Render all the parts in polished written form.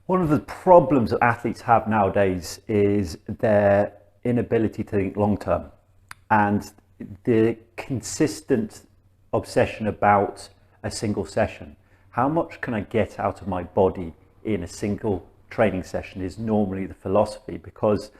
One of the problems that athletes have nowadays is their inability to think long term and the consistent obsession about a single session. How much can I get out of my body in a single training session is normally the philosophy, because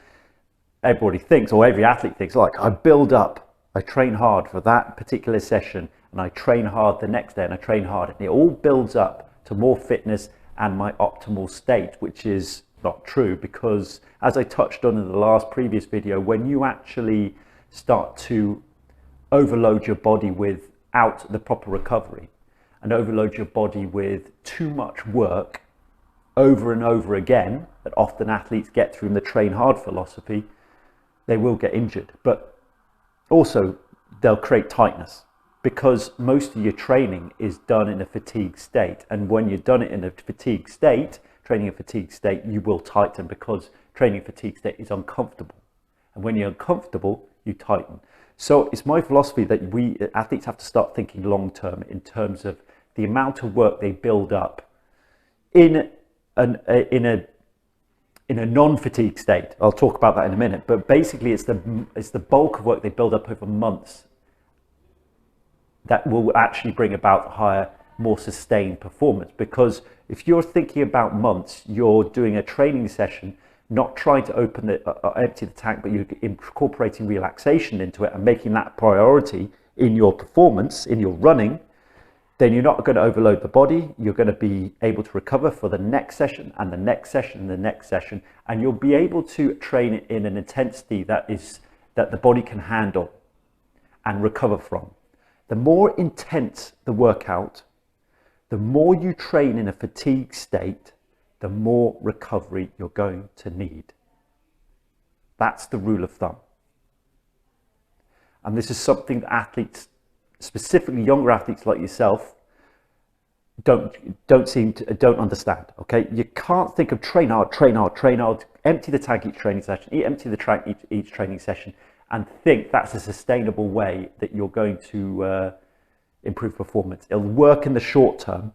everybody thinks, or every athlete thinks, like, I build up, I train hard for that particular session and I train hard the next day and I train hard, and it all builds up to more fitness and my optimal state, which is not true, because as I touched on in the last previous video, when you actually start to overload your body without the proper recovery and overload your body with too much work over and over again, that often athletes get through in the train hard philosophy, they will get injured. But also they'll create tightness, because most of your training is done in a fatigue state, and when you've done it in a fatigue state, training in fatigue state, you will tighten, because training in fatigue state is uncomfortable, and when you're uncomfortable you tighten. So it's my philosophy that we athletes have to start thinking long term in terms of the amount of work they build up in a non-fatigue state. I'll talk about that in a minute, but basically it's the bulk of work they build up over months that will actually bring about higher, more sustained performance. Because if you're thinking about months, you're doing a training session, not trying to empty the tank, but you're incorporating relaxation into it and making that a priority in your performance, in your running, then you're not going to overload the body. You're going to be able to recover for the next session and the next session and the next session, and you'll be able to train it in an intensity that the body can handle and recover from. The more intense the workout, the more you train in a fatigue state, the more recovery you're going to need. That's the rule of thumb. And this is something that athletes, specifically younger athletes like yourself, don't understand. Okay, you can't think of train hard, empty the tank each training session, empty the tank each training session, and think that's a sustainable way that you're going to improve performance. It'll work in the short term.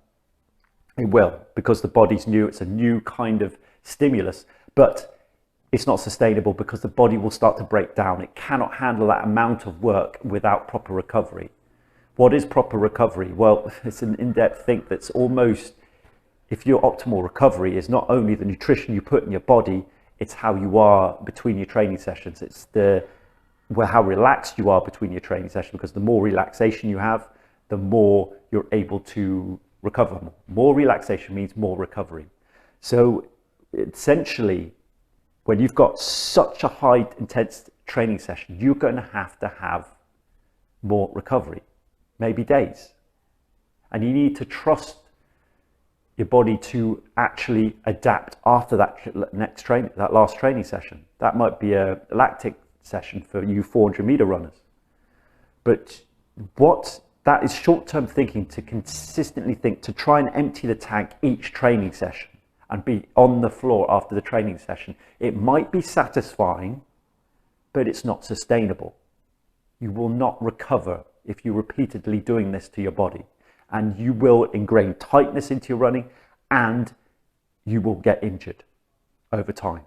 It will, because the body's new. It's a new kind of stimulus, but it's not sustainable, because the body will start to break down. It cannot handle that amount of work without proper recovery. What is proper recovery? Well, it's an in-depth thing that's almost, if your optimal recovery is not only the nutrition you put in your body, it's how you are between your training sessions. It's how relaxed you are between your training sessions, because the more relaxation you have, the more you're able to recover. More relaxation means more recovery. So essentially, when you've got such a high intense training session, you're going to have more recovery, maybe days. And you need to trust your body to actually adapt after that last training session. That might be a lactic session for you 400-meter runners. But that is short-term thinking, to consistently think, to try and empty the tank each training session and be on the floor after the training session. It might be satisfying, but it's not sustainable. You will not recover if you're repeatedly doing this to your body, and you will ingrain tightness into your running, and you will get injured over time.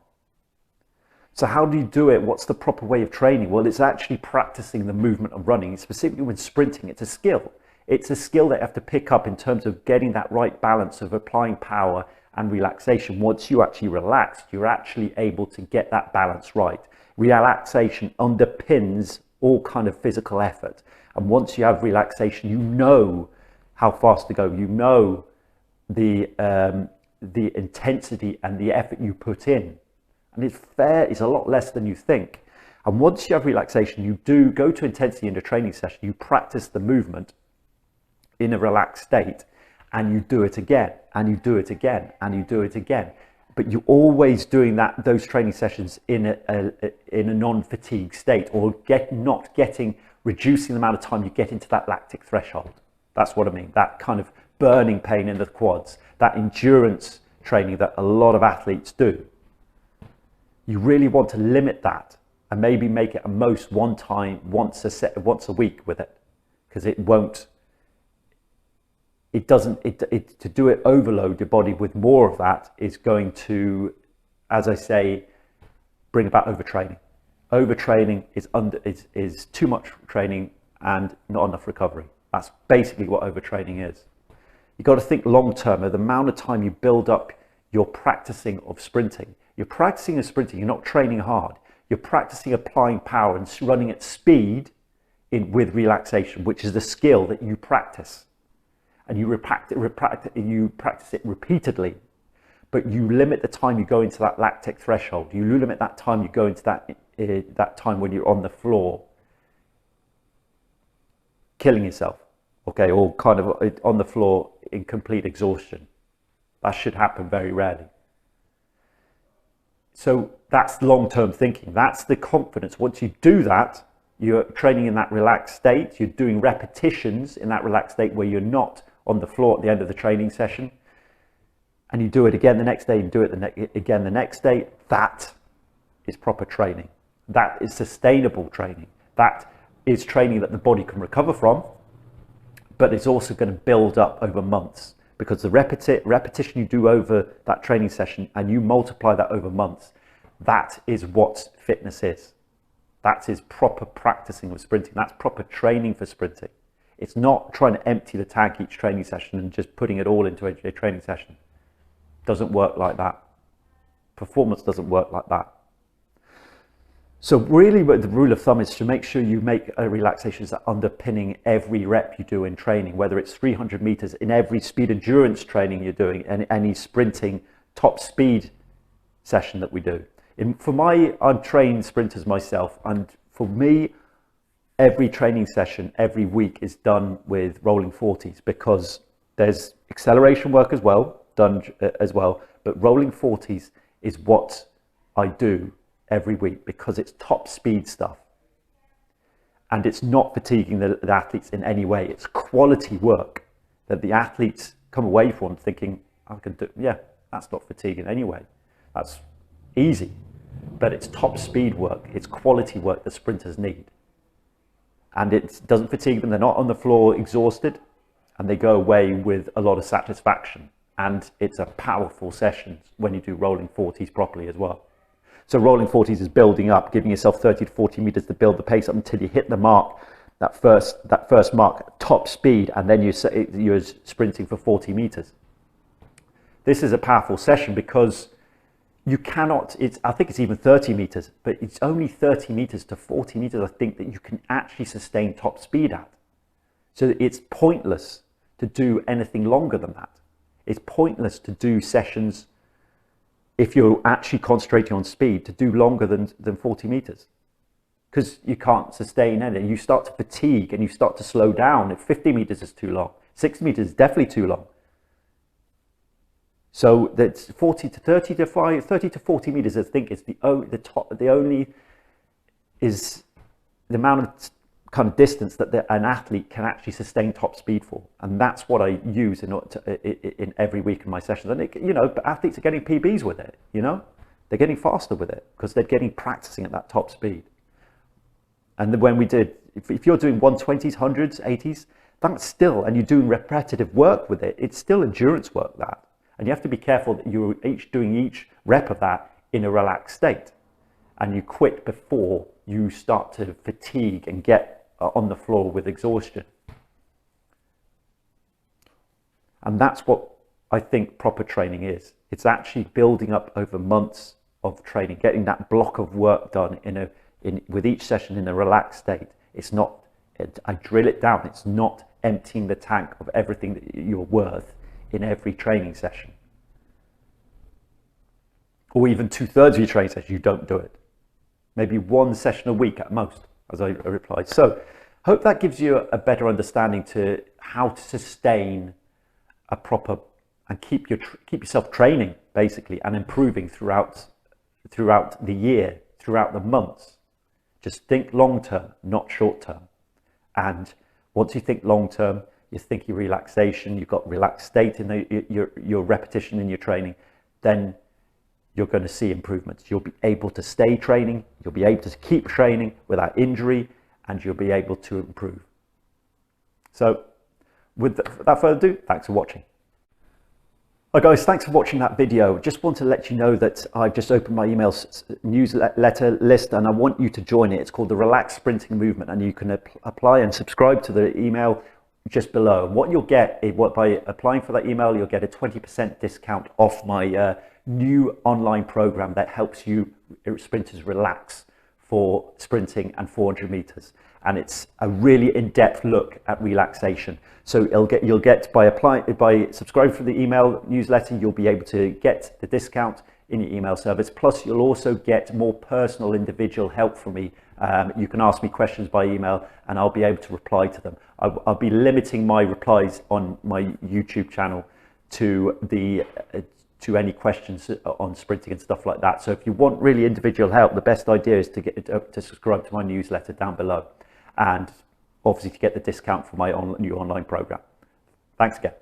So how do you do it? What's the proper way of training? Well, it's actually practicing the movement of running, specifically when sprinting. It's a skill. It's a skill that you have to pick up in terms of getting that right balance of applying power and relaxation. Once you actually relax, you're actually able to get that balance right. Relaxation underpins all kind of physical effort. And once you have relaxation, you know how fast to go. You know the intensity and the effort you put in. And it's a lot less than you think. And once you have relaxation, you do go to intensity in a training session, you practice the movement in a relaxed state, and you do it again, and you do it again, and you do it again. But you're always doing those training sessions in a non-fatigue state, or reducing the amount of time you get into that lactic threshold. That's what I mean, that kind of burning pain in the quads, that endurance training that a lot of athletes do. You really want to limit that, and maybe make it at most once a week with it, because it won't to do it, overload your body with more of that is going to, as I say, bring about overtraining. Overtraining is too much training and not enough recovery. That's basically what overtraining is. You've got to think long term of the amount of time you build up your practicing of sprinting. You're practicing of sprinting, you're not training hard. You're practicing applying power and running at speed with relaxation, which is the skill that you practice. And you practice it repeatedly, but you limit the time you go into that lactic threshold. You limit that time you go into that time when you're on the floor, killing yourself, okay, or kind of on the floor in complete exhaustion. That should happen very rarely. So that's long-term thinking. That's the confidence. Once you do that, you're training in that relaxed state. You're doing repetitions in that relaxed state where you're not on the floor at the end of the training session. And you do it again the next day and do it again the next day. That is proper training. That is sustainable training. That is training that the body can recover from, but it's also going to build up over months, because the repetition you do over that training session and you multiply that over months, that is what fitness is. That is proper practicing of sprinting. That's proper training for sprinting. It's not trying to empty the tank each training session and just putting it all into a training session. It doesn't work like that. Performance doesn't work like that. So really what the rule of thumb is to make sure you make relaxations that underpinning every rep you do in training, whether it's 300 meters in every speed endurance training you're doing and any sprinting top speed session that we do. I'm trained sprinters myself, and for me, every training session every week is done with rolling 40s, because there's acceleration work as well, but rolling 40s is what I do every week, because it's top speed stuff and it's not fatiguing the athletes in any way. It's quality work that the athletes come away from thinking, I can do, yeah, that's not fatiguing anyway, that's easy. But it's top speed work, it's quality work that sprinters need, and it doesn't fatigue them. They're not on the floor exhausted, and they go away with a lot of satisfaction, and it's a powerful session when you do rolling 40s properly as well. So rolling 40s is building up, giving yourself 30 to 40 meters to build the pace up until you hit the mark, that first mark, top speed, and then you're sprinting for 40 meters. This is a powerful session because you cannot, I think it's even 30 meters, but it's only 30 meters to 40 meters, I think, that you can actually sustain top speed at. So it's pointless to do anything longer than that. It's pointless to do sessions, if you're actually concentrating on speed, to do longer than 40 meters, because you can't sustain anything. You start to fatigue and you start to slow down. If 50 meters is too long, 60 meters is definitely too long. So that's 30 to 40 meters, I think, is the only is the amount of kind of distance that an athlete can actually sustain top speed for, and that's what I use in every week in my sessions. And but athletes are getting PBs with it. They're getting faster with it because they're getting practicing at that top speed. And when we did, if you're doing 120s, 100s, 80s, that's still, and you're doing repetitive work with it, it's still endurance work, that. And you have to be careful that you're doing each rep of that in a relaxed state, and you quit before you start to fatigue and get on the floor with exhaustion. And that's what I think proper training is. It's actually building up over months of training, getting that block of work done with each session in a relaxed state. It's not, I drill it down, it's not emptying the tank of everything that you're worth in every training session. Or even 2/3 of your training session, you don't do it. Maybe one session a week at most, as I replied. So hope that gives you a better understanding to how to sustain a proper, and keep yourself training basically and improving throughout the year, throughout the months. Just think long term, not short term. And once you think long term, you're thinking relaxation, you've got relaxed state in your repetition in your training, then you're going to see improvements. You'll be able to stay training, you'll be able to keep training without injury, and you'll be able to improve. So without further ado, thanks for watching. Hi guys, thanks for watching that video. Just want to let you know that I've just opened my email newsletter list and I want you to join it. It's called the Relax Sprinting Movement, and you can apply and subscribe to the email just below. What you'll get is, by applying for that email, you'll get a 20% discount off my new online program that helps you sprinters relax for sprinting and 400 meters. And it's a really in-depth look at relaxation. So you'll get by subscribing for the email newsletter, you'll be able to get the discount in your email service. Plus, you'll also get more personal, individual help from me. You can ask me questions by email, and I'll be able to reply to them. I'll be limiting my replies on my YouTube channel to any questions on sprinting and stuff like that. So if you want really individual help, the best idea is to subscribe to my newsletter down below, and obviously to get the discount for my new online program. Thanks again.